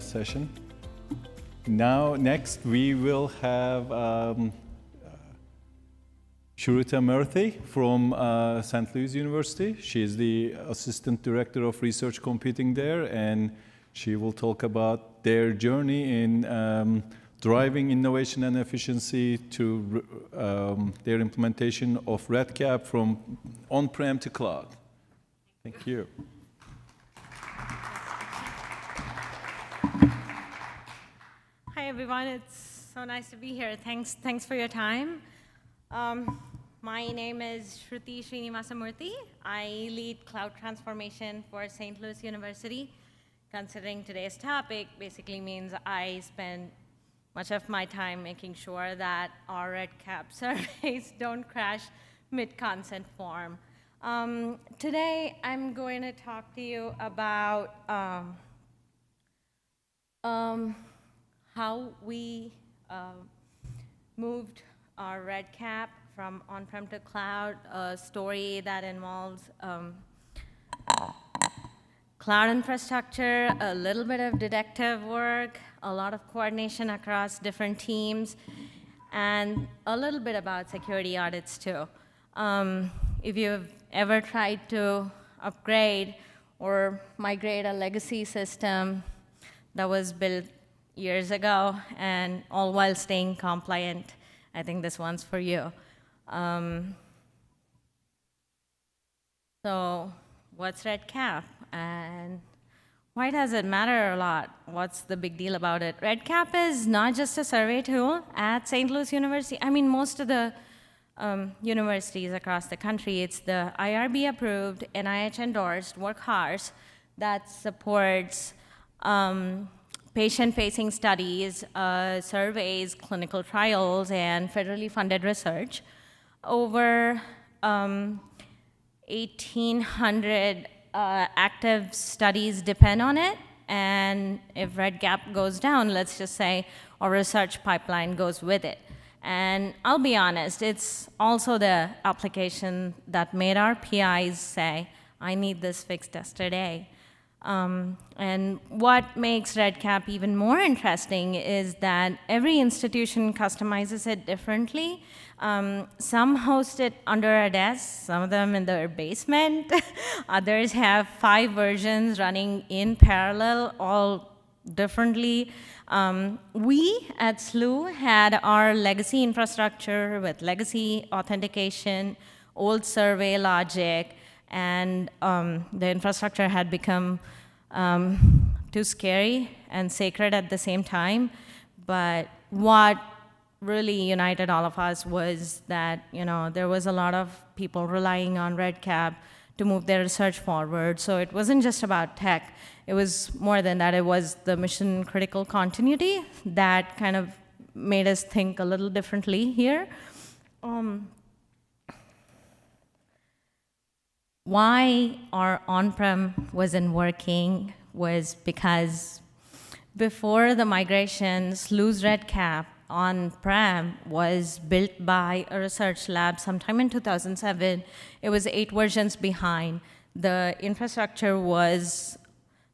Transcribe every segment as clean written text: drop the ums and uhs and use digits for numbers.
session. Next, we will have Shrita Murthy from St. Louis University. She is the Assistant Director of Research Computing there, and she will talk about their journey in driving innovation and efficiency to their implementation of REDCap from on-prem to cloud. Thank you. Hi, everyone. It's so nice to be here. Thanks for your time. My name is Shruti Srinivasamurthy. I lead cloud transformation for St. Louis University. Considering today's topic basically means I spend much of my time making sure that our REDCap surveys don't crash mid-consent form. Today, I'm going to talk to you about how we moved our REDCap from on-prem to cloud, a story that involves cloud infrastructure, a little bit of detective work, a lot of coordination across different teams, and a little bit about security audits too. If you've ever tried to upgrade or migrate a legacy system that was built years ago and all while staying compliant, I think this one's for you. So what's REDCap and why does it matter a lot? What's the big deal about it? REDCap is not just a survey tool at St. Louis University. I mean, most of the universities across the country, it's the IRB approved, NIH endorsed workhorse that supports patient-facing studies, surveys, clinical trials, and federally funded research. Over 1,800 active studies depend on it, and if REDCap goes down, let's just say our research pipeline goes with it. And I'll be honest, it's also the application that made our PIs say, I need this fixed yesterday. And what makes REDCap even more interesting is that every institution customizes it differently. Some host it under a desk, some of them in their basement. Others have 5 versions running in parallel, all differently. We at SLU had our legacy infrastructure with legacy authentication, old survey logic, and the infrastructure had become too scary and sacred at the same time. But what really united all of us was that there was a lot of people relying on REDCap to move their research forward. So it wasn't just about tech. It was more than that. It was the mission-critical continuity that kind of made us think a little differently here. Why our on-prem wasn't working was because before the migration, SLU's REDCap on-prem was built by a research lab sometime in 2007. It was 8 versions behind. The infrastructure was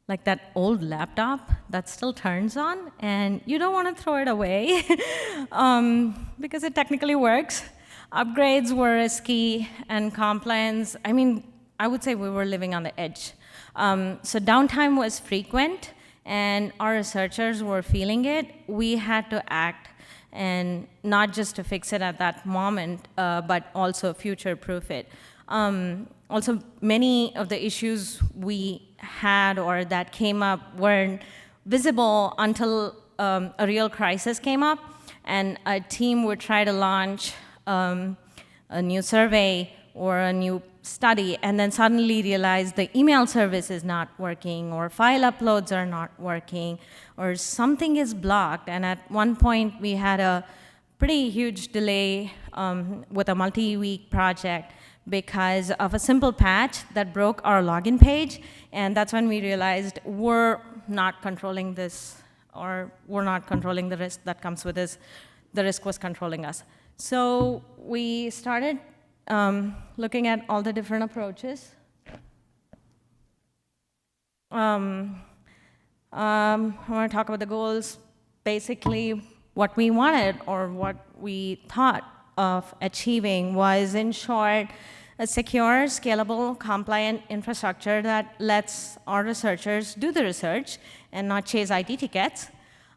like that old laptop that still turns on, and you don't want to throw it away because it technically works. Upgrades were risky, and compliance, I would say we were living on the edge. So downtime was frequent, and our researchers were feeling it. We had to act, and not just to fix it at that moment, but also future-proof it. Also, many of the issues we had or that came up weren't visible until a real crisis came up, and a team would try to launch a new survey or a new study, and then suddenly realize the email service is not working, or file uploads are not working, or something is blocked. And at one point, we had a pretty huge delay with a multi-week project because of a simple patch that broke our login page. And that's when we realized we're not controlling this, or we're not controlling the risk that comes with this. The risk was controlling us. So we started looking at all the different approaches. I want to talk about the goals. Basically, what we wanted or what we thought of achieving was, in short, a secure, scalable, compliant infrastructure that lets our researchers do the research and not chase IT tickets.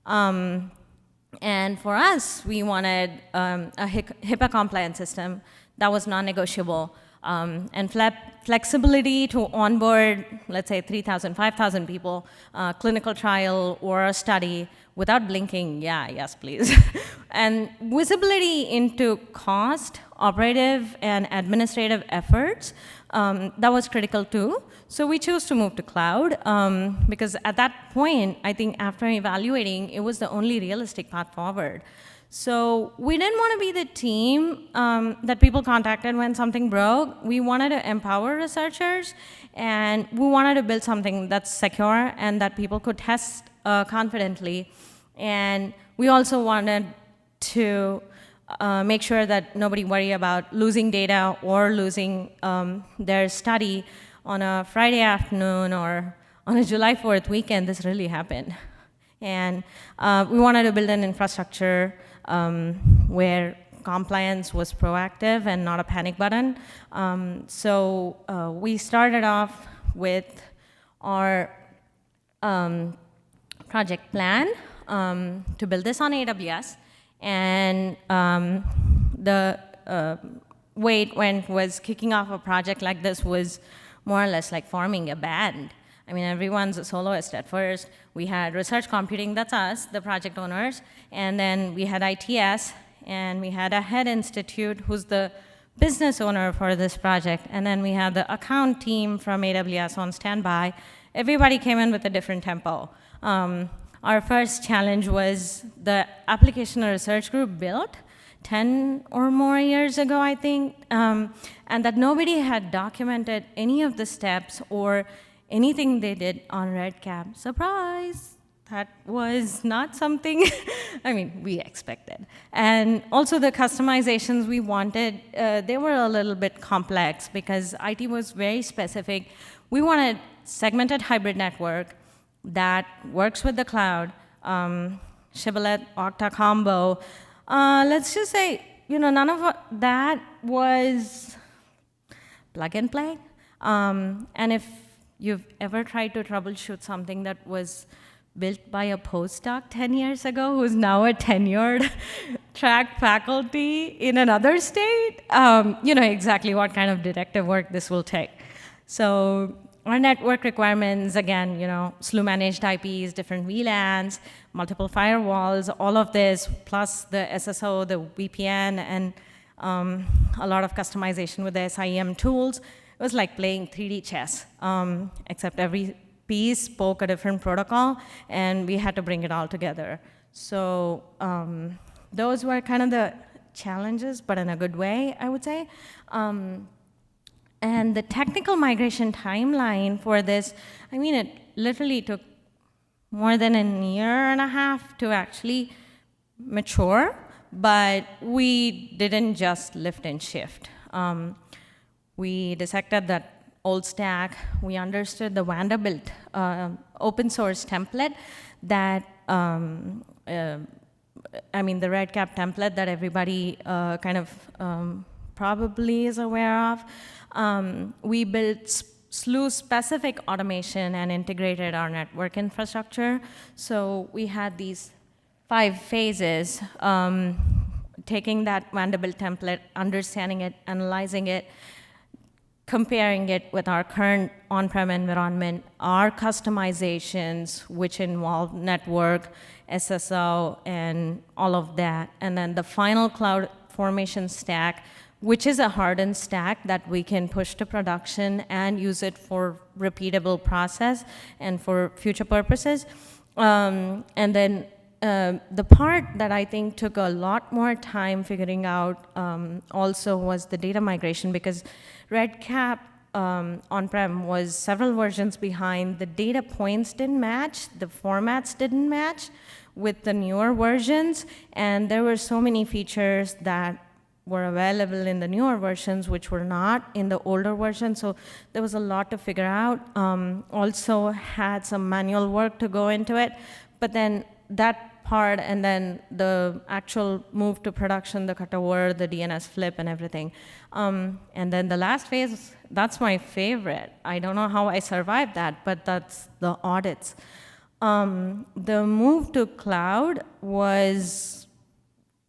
And for us, we wanted a HIPAA compliant system that was non-negotiable, and flexibility to onboard, let's say, 3,000, 5,000 people, clinical trial or a study without blinking, yeah, yes, please. And visibility into cost, operative, and administrative efforts, that was critical too. So we chose to move to cloud because at that point, I think after evaluating, it was the only realistic path forward. So we didn't want to be the team that people contacted when something broke. We wanted to empower researchers, and we wanted to build something that's secure and that people could test confidently. And we also wanted to make sure that nobody worry about losing data or losing their study on a Friday afternoon or on a July 4th weekend. This really happened. And we wanted to build an infrastructure where compliance was proactive and not a panic button. So we started off with our project plan to build this on AWS. And the way it went was kicking off a project like this was more or less like forming a band. I mean, everyone's a soloist at first. We had research computing, that's us, the project owners, and then we had ITS, and we had a head institute who's the business owner for this project, and then we had the account team from AWS on standby. Everybody came in with a different tempo. Our first challenge was the application research group built 10 or more years ago, I think, and that nobody had documented any of the steps or anything they did on REDCap. Surprise! That was not something, I mean, we expected. And also the customizations we wanted, they were a little bit complex because IT was very specific. We wanted segmented hybrid network that works with the cloud, Shibboleth, Okta combo. Let's just say, none of that was plug and play. And if you've ever tried to troubleshoot something that was built by a postdoc 10 years ago who's now a tenured track faculty in another state, you know exactly what kind of detective work this will take. So our network requirements, again, SLU managed IPs, different VLANs, multiple firewalls, all of this, plus the SSO, the VPN, and a lot of customization with the SIEM tools. It was like playing 3D chess, except every piece spoke a different protocol, and we had to bring it all together. So those were kind of the challenges, but in a good way, I would say. And the technical migration timeline for this, I mean, it literally took more than a year and a half to actually mature, but we didn't just lift and shift. We dissected that old stack. We understood the Vanderbilt open source template that, I mean, the REDCap template that everybody kind of probably is aware of. We built SLU-specific automation and integrated our network infrastructure. So we had these 5 phases, taking that Vanderbilt template, understanding it, analyzing it, comparing it with our current on-prem environment, our customizations, which involve network, SSO, and all of that. And then the final cloud formation stack, which is a hardened stack that we can push to production and use it for repeatable process and for future purposes. And then the part that I think took a lot more time figuring out also was the data migration, because REDCap on-prem was several versions behind. The data points didn't match, the formats didn't match with the newer versions, and there were so many features that were available in the newer versions, which were not in the older version. So there was a lot to figure out. Also had some manual work to go into it. But then that part, and then the actual move to production, the cutover, the DNS flip, and everything. And then the last phase, that's my favorite. I don't know how I survived that, but that's the audits. The move to cloud was,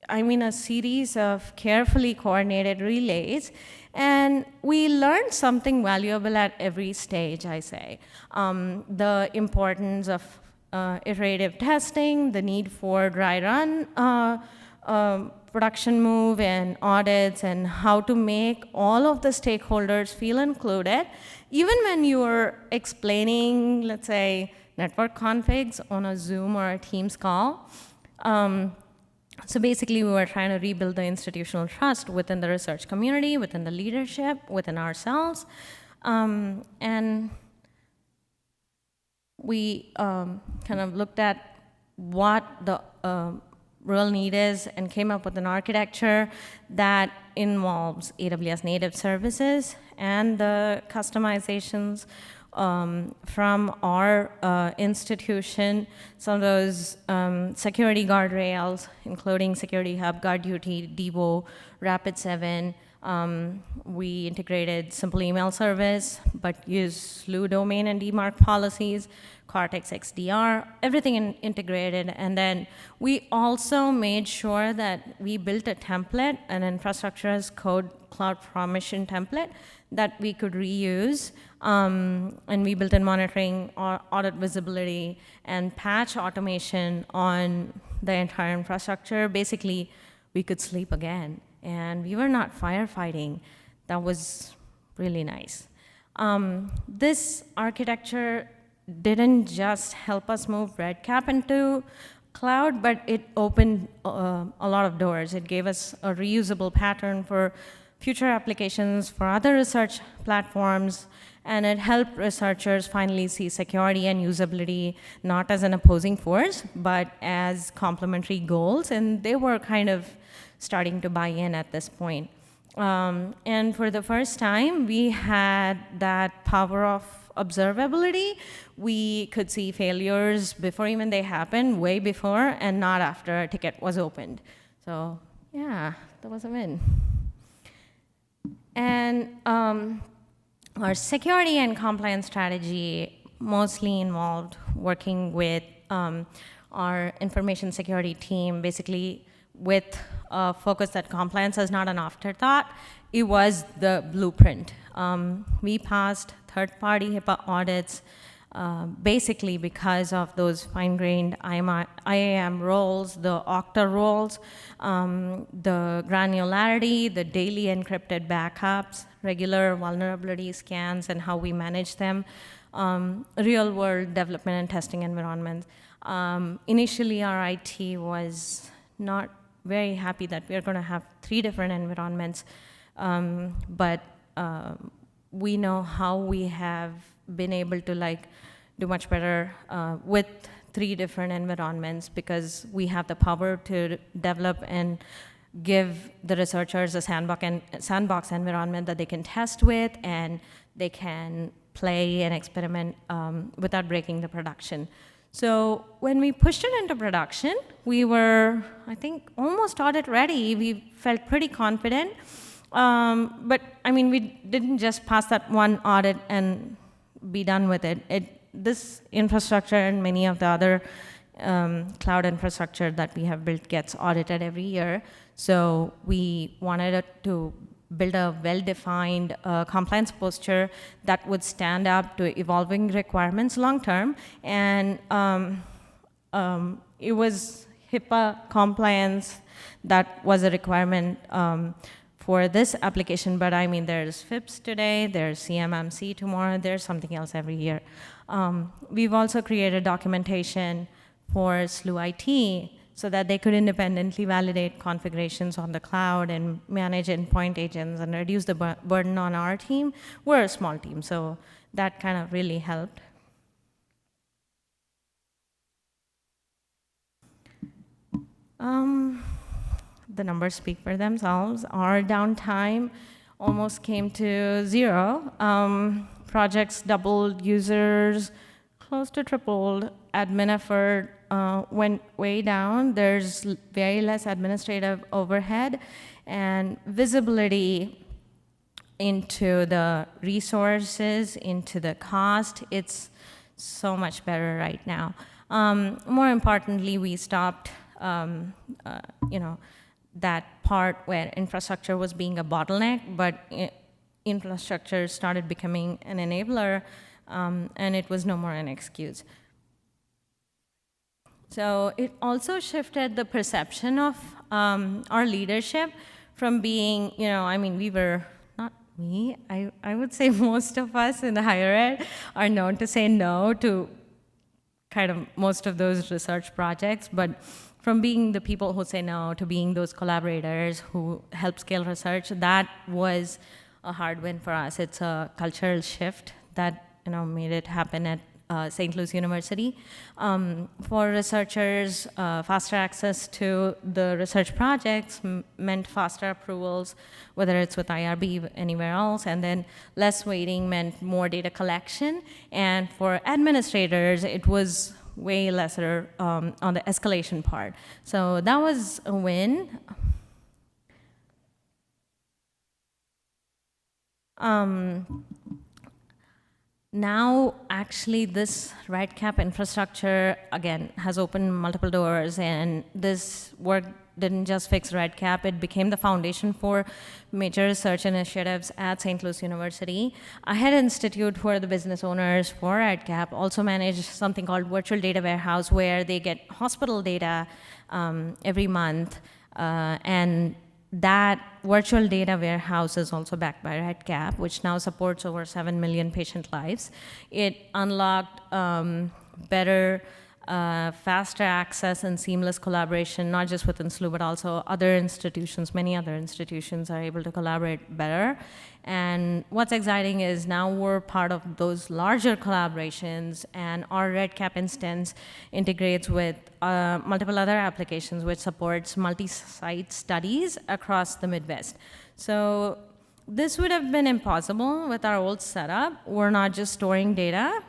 a series of carefully coordinated relays, and we learned something valuable at every stage, I say. The importance of iterative testing, the need for dry run production move and audits, and how to make all of the stakeholders feel included. Even when you're explaining, let's say, network configs on a Zoom or a Teams call. So basically, we were trying to rebuild the institutional trust within the research community, within the leadership, within ourselves. And we kind of looked at what the real need is and came up with an architecture that involves AWS native services and the customizations from our institution, some of those security guardrails, including Security Hub, GuardDuty, Devo, Rapid7. We integrated simple email service, but used SLU domain and DMARC policies, Cortex XDR, everything integrated. And then we also made sure that we built a template, an infrastructure as code cloud permission template that we could reuse. And we built in monitoring, audit visibility, and patch automation on the entire infrastructure. Basically, we could sleep again. And we were not firefighting. That was really nice. This architecture didn't just help us move REDCap into cloud, but it opened a lot of doors. It gave us a reusable pattern for future applications for other research platforms, and it helped researchers finally see security and usability not as an opposing force, but as complementary goals, and they were kind of starting to buy in at this point. And for the first time, we had that power of observability. We could see failures before even they happened, way before, and not after a ticket was opened. So yeah, that was a win. And our security and compliance strategy mostly involved working with our information security team, basically with a focus that compliance is not an afterthought. It was the blueprint. We passed third-party HIPAA audits basically because of those fine-grained IAM roles, the Okta roles, the granularity, the daily encrypted backups, regular vulnerability scans, and how we manage them, real-world development and testing environments. Initially, our IT was not very happy that we are going to have 3 different environments, but we know how we have been able to do much better with 3 different environments, because we have the power to develop and give the researchers a sandbox environment that they can test with, and they can play and experiment without breaking the production. So when we pushed it into production, we were, I think, almost audit ready. We felt pretty confident. But we didn't just pass that one audit and be done with it. This infrastructure and many of the other cloud infrastructure that we have built gets audited every year. So we wanted to build a well-defined compliance posture that would stand up to evolving requirements long-term. And it was HIPAA compliance that was a requirement for this application. But there's FIPS today, there's CMMC tomorrow, there's something else every year. We've also created documentation for SLU IT so that they could independently validate configurations on the cloud and manage endpoint agents and reduce the burden on our team. We're a small team, so that kind of really helped. the numbers speak for themselves. Our downtime almost came to 0. Projects doubled, users close to tripled, admin effort went way down. There's very less administrative overhead, and visibility into the resources, into the cost, it's so much better right now. More importantly, we stopped, that part where infrastructure was being a bottleneck, but infrastructure started becoming an enabler, and it was no more an excuse. So it also shifted the perception of our leadership from being, we were, not me, I would say most of us in the higher ed are known to say no to kind of most of those research projects, but from being the people who say no to being those collaborators who help scale research, that was a hard win for us. It's a cultural shift that made it happen at St. Louis University. For researchers, faster access to the research projects meant faster approvals, whether it's with IRB, anywhere else, and then less waiting meant more data collection. And for administrators, it was way lesser on the escalation part. So that was a win. Now, actually, this REDCap infrastructure, again, has opened multiple doors, and this work didn't just fix REDCap, it became the foundation for major research initiatives at St. Louis University. Ahead Institute, who are the business owners for REDCap, also manage something called Virtual Data Warehouse, where they get hospital data every month, and that virtual data warehouse is also backed by REDCap, which now supports over 7 million patient lives. It unlocked better, faster access and seamless collaboration, not just within SLU, but also other institutions. Many other institutions are able to collaborate better. And what's exciting is now we're part of those larger collaborations, and our REDCap instance integrates with multiple other applications, which supports multi-site studies across the Midwest. So this would have been impossible with our old setup. We're not just storing data.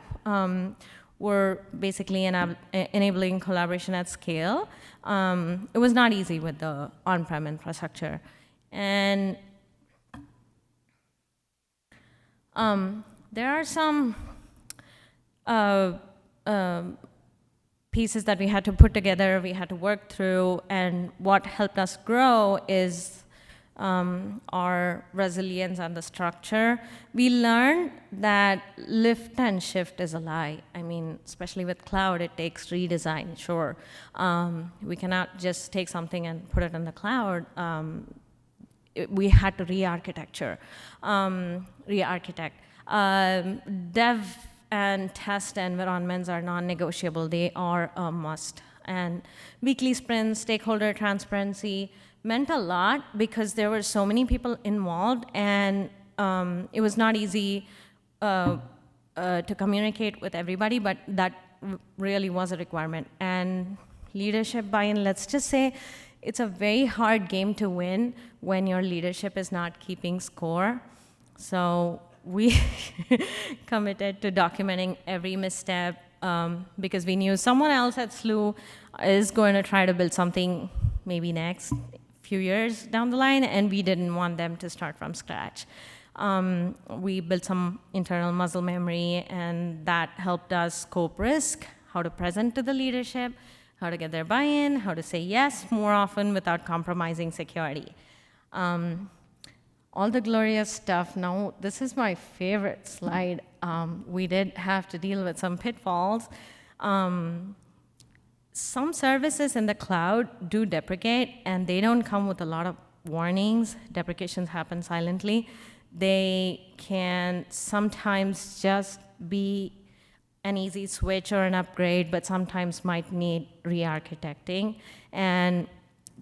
We're basically enabling collaboration at scale. It was not easy with the on-prem infrastructure. And there are some pieces that we had to put together, we had to work through, and what helped us grow is our resilience and the structure. We learned that lift and shift is a lie. I mean, especially with cloud, it takes redesign, sure. We cannot just take something and put it in the cloud. We had to re-architect. Dev and test environments are non-negotiable. They are a must. And weekly sprints, stakeholder transparency meant a lot because there were so many people involved, and it was not easy to communicate with everybody, but that really was a requirement. And leadership buy-in, let's just say, it's a very hard game to win when your leadership is not keeping score. So we committed to documenting every misstep because we knew someone else at SLU is going to try to build something maybe next few years down the line, and we didn't want them to start from scratch. We built some internal muscle memory, and that helped us scope risk, how to present to the leadership, how to get their buy-in, how to say yes more often without compromising security. All the glorious stuff. Now, this is my favorite slide. We did have to deal with some pitfalls. Some services in the cloud do deprecate, and they don't come with a lot of warnings. Deprecations happen silently. They can sometimes just be an easy switch or an upgrade, but sometimes might need re-architecting. And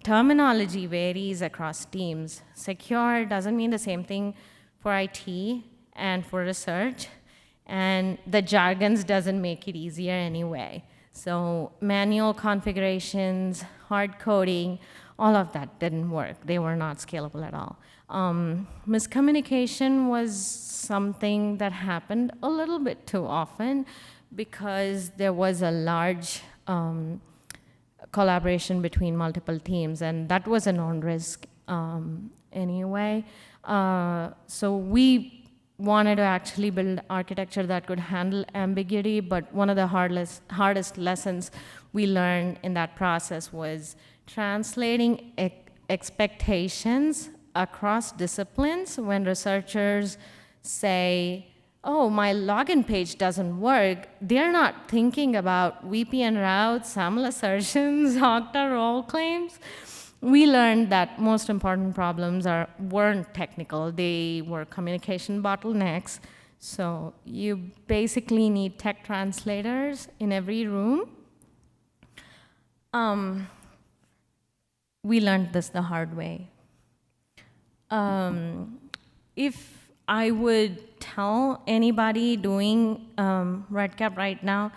terminology varies across teams. Secure doesn't mean the same thing for IT and for research, and the jargons doesn't make it easier anyway. So manual configurations, hard coding, all of that didn't work. They were not scalable at all. Miscommunication was something that happened a little bit too often because there was a large collaboration between multiple teams, and that was a known risk anyway. So we wanted to actually build architecture that could handle ambiguity, but one of the hardest lessons we learned in that process was translating expectations across disciplines. When researchers say, oh, my login page doesn't work, they're not thinking about VPN routes, SAML assertions, Okta role claims. We learned that most important problems weren't technical. They were communication bottlenecks. So you basically need tech translators in every room. We learned this the hard way. If I would tell anybody doing REDCap right now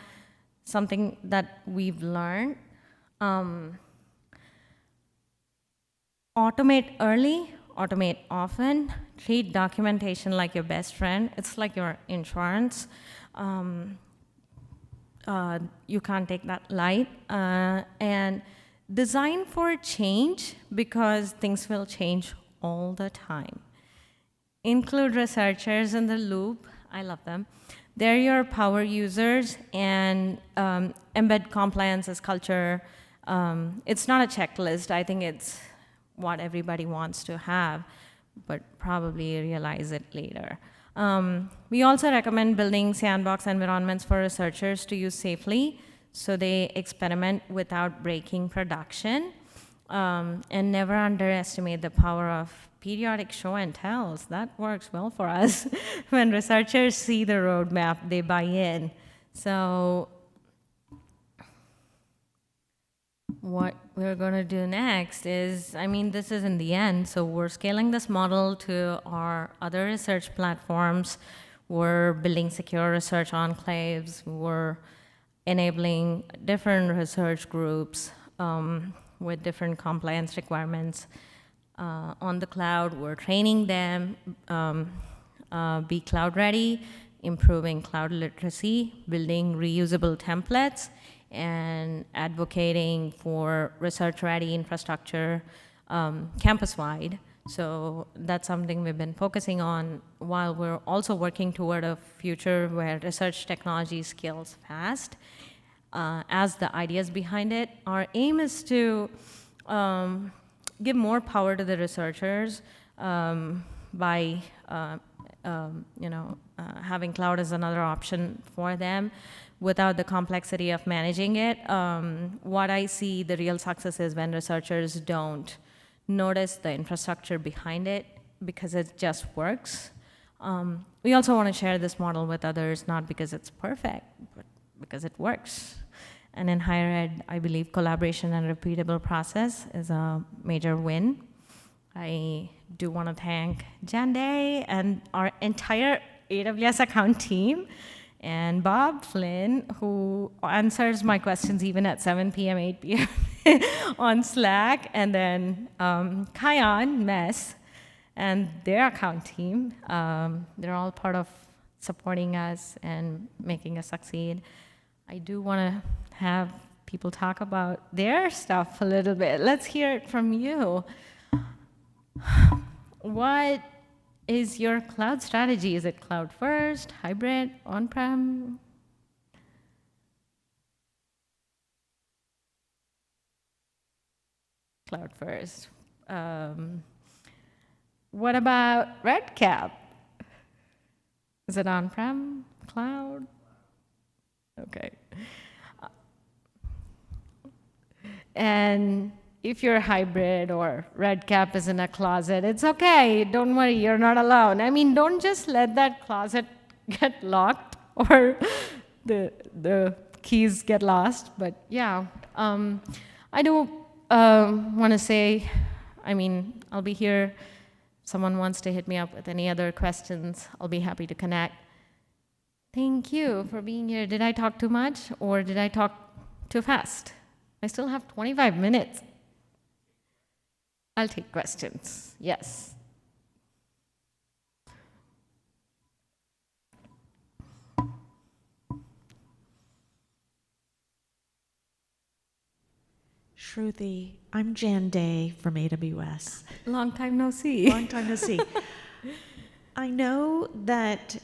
something that we've learned, automate early, automate often, treat documentation like your best friend. It's like your insurance. You can't take that light. And design for change because things will change all the time. Include researchers in the loop. I love them. They're your power users, and embed compliance as culture. It's not a checklist. I think it's what everybody wants to have, but probably realize it later. We also recommend building sandbox environments for researchers to use safely so they experiment without breaking production. And never underestimate the power of periodic show and tells. That works well for us. When researchers see the roadmap, they buy in. So what we're going to do next is, this is in the end, so we're scaling this model to our other research platforms. We're building secure research enclaves. We're enabling different research groups with different compliance requirements on the cloud. We're training them, be cloud ready, improving cloud literacy, building reusable templates, and advocating for research-ready infrastructure campus-wide. So that's something we've been focusing on while we're also working toward a future where research technology scales fast. As the ideas behind it, our aim is to give more power to the researchers by having cloud as another option for them without the complexity of managing it. What I see the real success is when researchers don't notice the infrastructure behind it because it just works. We also want to share this model with others, not because it's perfect, but because it works. And in higher ed, I believe collaboration and repeatable process is a major win. I do want to thank Jande and our entire AWS account team, and Bob Flynn, who answers my questions even at 7 p.m., 8 p.m. on Slack, and then Kion, Mess, and their account team. They're all part of supporting us and making us succeed. I do want to have people talk about their stuff a little bit. Let's hear it from you. What is your cloud strategy? Is it cloud first, hybrid, on-prem? Cloud first. What about REDCap? Is it on-prem, cloud? Okay. And if you're hybrid or REDCap is in a closet, it's okay. Don't worry, you're not alone. Don't just let that closet get locked or the keys get lost. But yeah, I do want to say, I'll be here. If someone wants to hit me up with any other questions, I'll be happy to connect. Thank you for being here. Did I talk too much or did I talk too fast? I still have 25 minutes. I'll take questions. Yes. Shruti, I'm Jan Day from AWS. Long time no see. Long time no see. I know that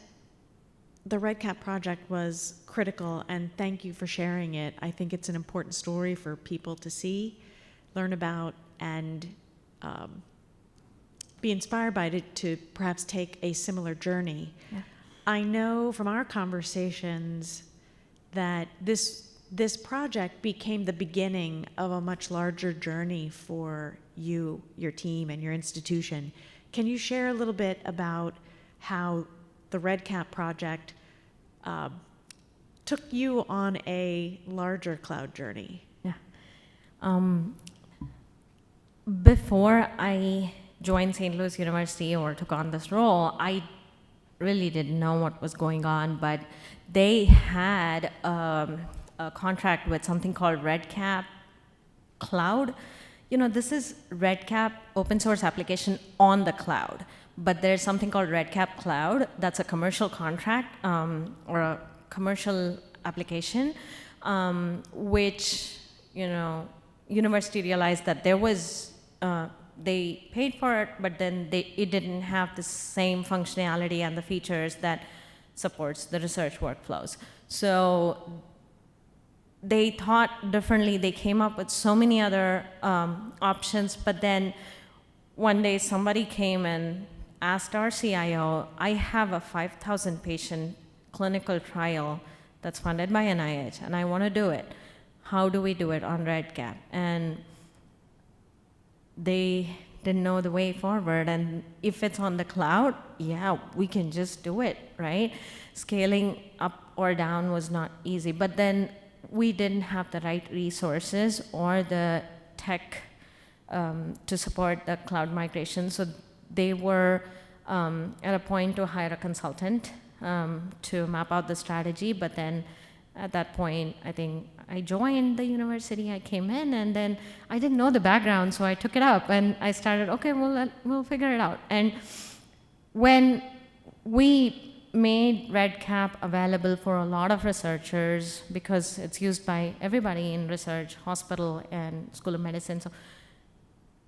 the REDCap project was critical, and thank you for sharing it. I think it's an important story for people to see, learn about, and be inspired by it to perhaps take a similar journey. Yeah. I know from our conversations that this project became the beginning of a much larger journey for you, your team, and your institution. Can you share a little bit about how the REDCap project took you on a larger cloud journey? Yeah. Before I joined St. Louis University or took on this role, I really didn't know what was going on, but they had a contract with something called REDCap Cloud. You know, this is REDCap open source application on the cloud, but there's something called REDCap Cloud that's a commercial contract or a commercial application, which, you know, university realized that there was, they paid for it, but then it didn't have the same functionality and the features that supports the research workflows. So they thought differently. They came up with so many other options, but then one day somebody came and asked our CIO, I have a 5,000 patient clinical trial that's funded by NIH, and I want to do it. How do we do it on REDCap? And they didn't know the way forward. And if it's on the cloud, yeah, we can just do it, right? Scaling up or down was not easy. But then we didn't have the right resources or the tech to support the cloud migration. So they were at a point to hire a consultant to map out the strategy. But then at that point, I think I joined the university, I came in, and then I didn't know the background, so I took it up and I started, okay, well, we'll figure it out. And when we made REDCap available for a lot of researchers, because it's used by everybody in research, hospital and School of Medicine, so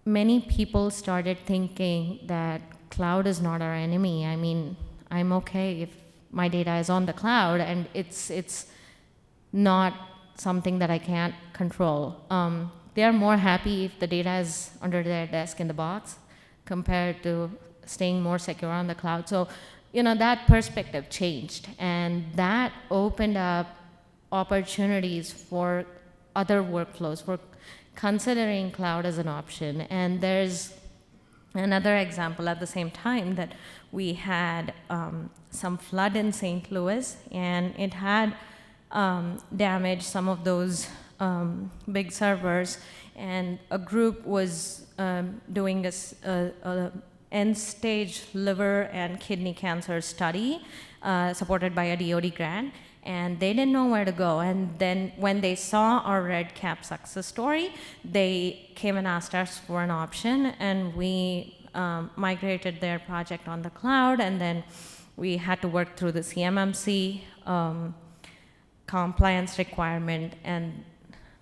many people started thinking that cloud is not our enemy. I mean, I'm okay if my data is on the cloud and it's not something that I can't control. They are more happy if the data is under their desk in the box compared to staying more secure on the cloud. So, you know, that perspective changed, and that opened up opportunities for other workflows, for considering cloud as an option. And there's another example at the same time that we had some flood in St. Louis, and it had damaged some of those big servers, and a group was doing a end-stage liver and kidney cancer study supported by a DoD grant, and they didn't know where to go. And then when they saw our REDCap success story, they came and asked us for an option, and we migrated their project on the cloud, and then we had to work through the CMMC compliance requirement, and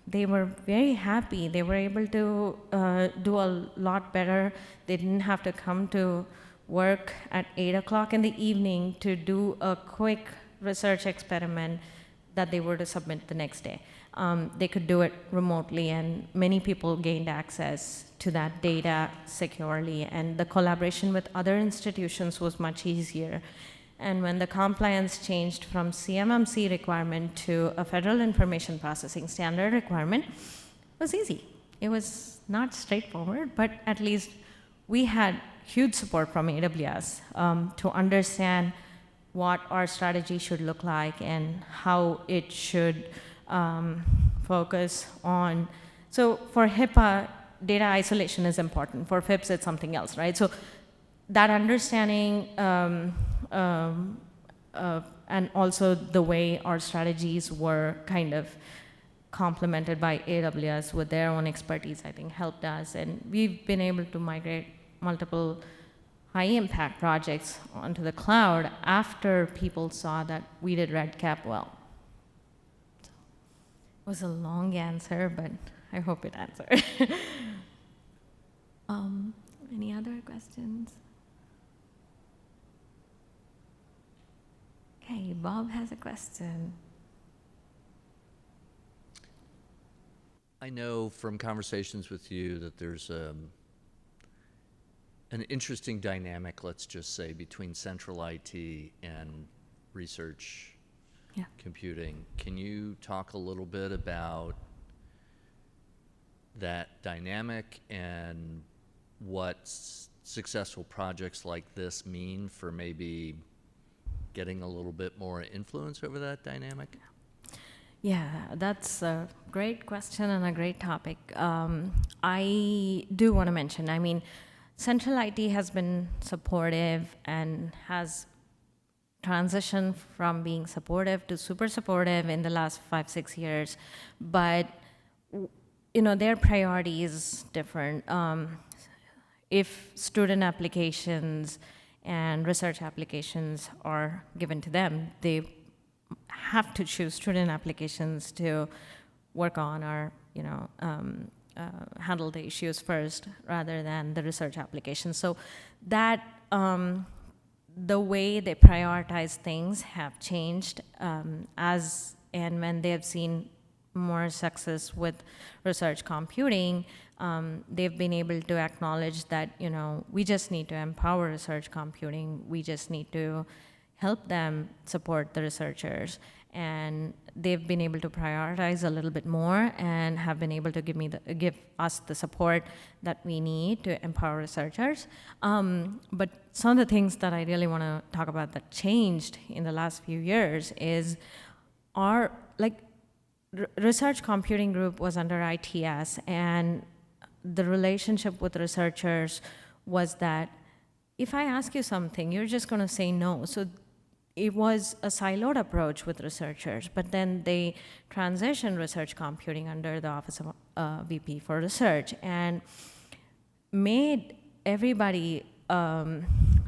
they were very happy. They were able to do a lot better. They didn't have to come to work at 8 o'clock in the evening to do a quick research experiment that they were to submit the next day. They could do it remotely, and many people gained access to that data securely, and the collaboration with other institutions was much easier. And when the compliance changed from CMMC requirement to a Federal Information Processing Standard requirement, it was easy. It was not straightforward, but at least we had huge support from AWS to understand what our strategy should look like and how it should focus on. So for HIPAA, data isolation is important. For FIPS, it's something else, right? So that understanding and also the way our strategies were kind of complemented by AWS with their own expertise, I think helped us. And we've been able to migrate multiple high-impact projects onto the cloud after people saw that we did REDCap well. So, it was a long answer, but I hope it answered. Any other questions? Okay, Bob has a question. I know from conversations with you that there's an interesting dynamic, let's just say, between central IT and research computing. Can you talk a little bit about that dynamic and what successful projects like this mean for maybe getting a little bit more influence over that dynamic? Yeah, that's a great question and a great topic. I do want to mention, I mean, Central IT has been supportive and has transitioned from being supportive to super supportive in the last 5-6 years, but their priority is different. If student applications and research applications are given to them, they have to choose student applications to work on or handle the issues first rather than the research applications. So that the way they prioritize things have changed as and when they have seen more success with research computing. They've been able to acknowledge that we just need to empower research computing. We just need to help them support the researchers, and they've been able to prioritize a little bit more and have been able to give us the support that we need to empower researchers. But some of the things that I really want to talk about that changed in the last few years is our research computing group was under ITS, and the relationship with researchers was that if I ask you something, you're just going to say no. So it was a siloed approach with researchers, but then they transitioned research computing under the Office of VP for Research and made everybody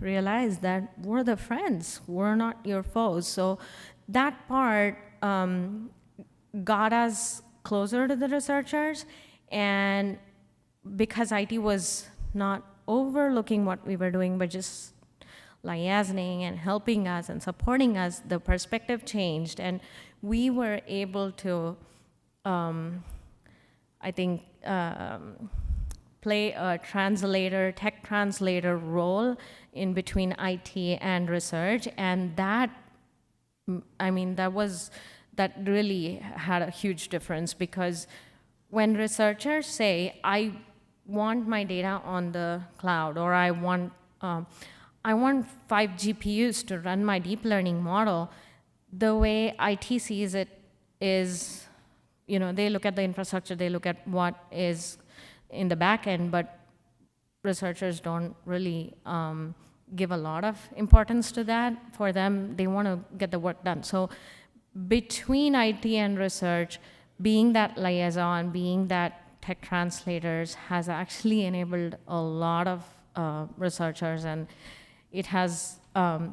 realize that we're the friends, we're not your foes. So that part got us closer to the researchers, and because IT was not overlooking what we were doing, but just liaisoning and helping us and supporting us, the perspective changed, and we were able to, play a tech translator role in between IT and research, and that really had a huge difference, because when researchers say, I want my data on the cloud, or I want 5 GPUs to run my deep learning model, the way IT sees it is, they look at the infrastructure, they look at what is in the back end, but researchers don't really give a lot of importance to that. For them, they want to get the work done. So between IT and research, being that liaison, being that tech translators has actually enabled a lot of researchers, and it has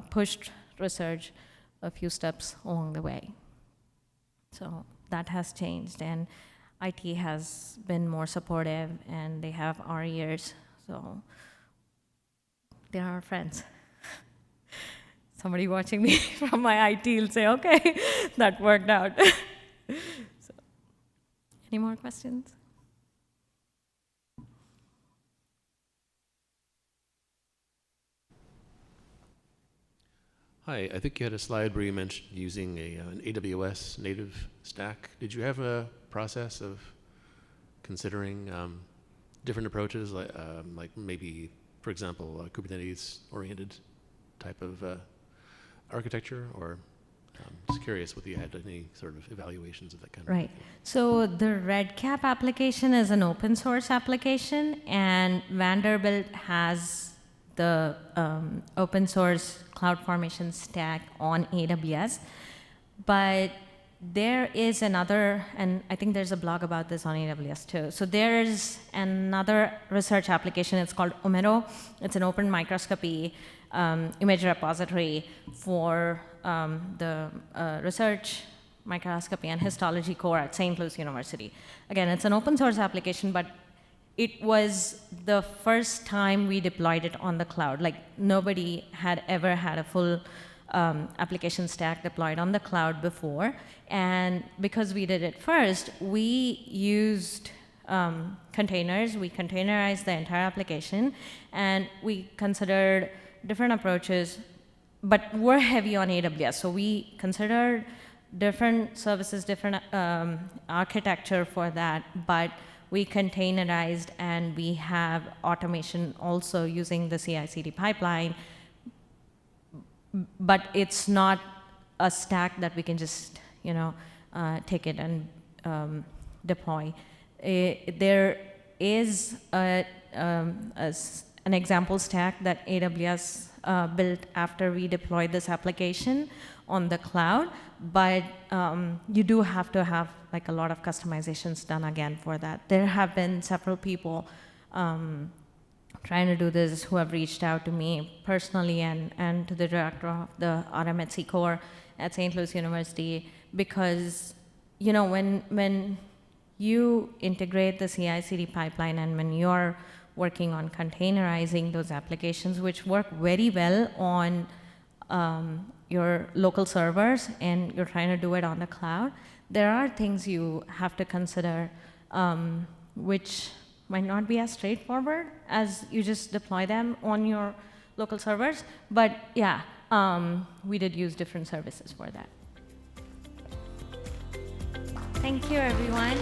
pushed research a few steps along the way. So that has changed, and IT has been more supportive, and they have our ears, so they're our friends. Somebody watching me from my IT will say, okay, that worked out. So, any more questions? Hi, I think you had a slide where you mentioned using an AWS native stack. Did you have a process of considering different approaches, like maybe, for example, a Kubernetes-oriented type of architecture, or just curious whether you had any sort of evaluations of that kind of thing. Right. So the REDCap application is an open source application, and Vanderbilt has the open source CloudFormation stack on AWS. But there is another, and I think there's a blog about this on AWS too. So there's another research application. It's called Omero. It's an open microscopy image repository for the research microscopy and histology core at St. Louis University. Again, it's an open source application, but it was the first time we deployed it on the cloud. Like, nobody had ever had a full application stack deployed on the cloud before. And because we did it first, we used containers. We containerized the entire application, and we considered different approaches, but we're heavy on AWS. So we considered different services, different architecture for that, but we containerized, and we have automation also using the CI/CD pipeline. But it's not a stack that we can just, take it and deploy. There is an example stack that AWS built after we deployed this application on the cloud, but you do have to have like a lot of customizations done again for that. There have been several people trying to do this who have reached out to me personally and to the director of the RMHC core at St. Louis University, because when you integrate the CI/CD pipeline and when you're working on containerizing those applications, which work very well on your local servers, and you're trying to do it on the cloud, there are things you have to consider which might not be as straightforward as you just deploy them on your local servers. But yeah, we did use different services for that. Thank you, everyone.